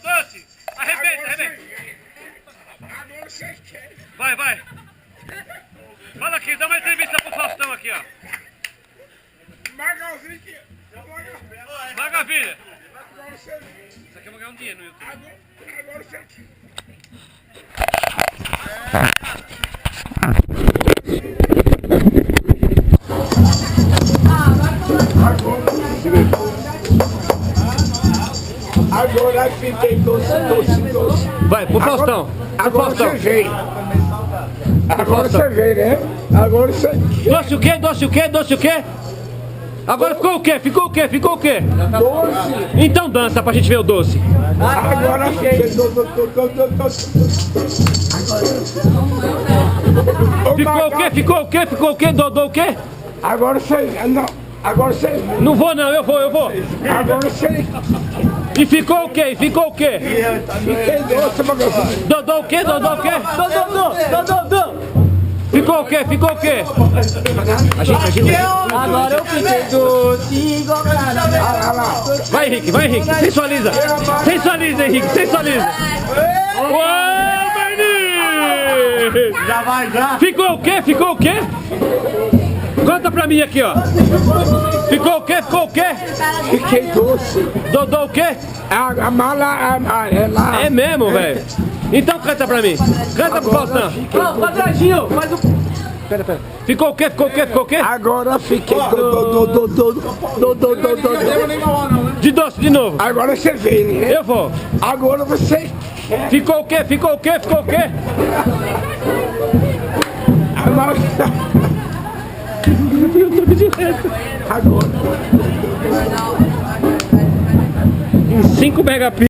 Doce. Arrebenta. Agora você quer. Vai. Fala aqui, dá uma entrevista pro Faustão aqui, ó. Magalzinho aqui. Vaga, filha. Agora você. Isso aqui é ganhar um dinheiro no YouTube. Agora você quer. Agora fiquei doce. Vai, pro Faustão. Agora você veio. Agora você veio, né? Agora você... Doce o quê? Agora ficou o quê? Doce. Então dança pra gente ver o doce. Agora fiquei doce. Ficou o quê? Dodô o quê? Agora você... Não. Agora você... Não vou não, eu vou. Agora você... E ficou o quê? Fiquei doce, Magalzinho. Dodô o quê? Dodô. Ficou o quê? Agora eu fiquei doce igual caramba. Vai, Henrique. Sensualiza, Henrique. Uou, menino! Já vai. Ficou o quê? Conta pra mim aqui, ó. Ficou o quê? Fiquei doce. Dodô o quê? A mala amarela. É mesmo, velho? Então canta pra mim. Canta pro Faustão. Quadradinho, faz o... Pera. Ficou o quê? Agora fiquei De doce, de novo. Agora você veio, né? Eu vou. Agora você... Ficou o quê? Agora... Agora... 5 megapixels.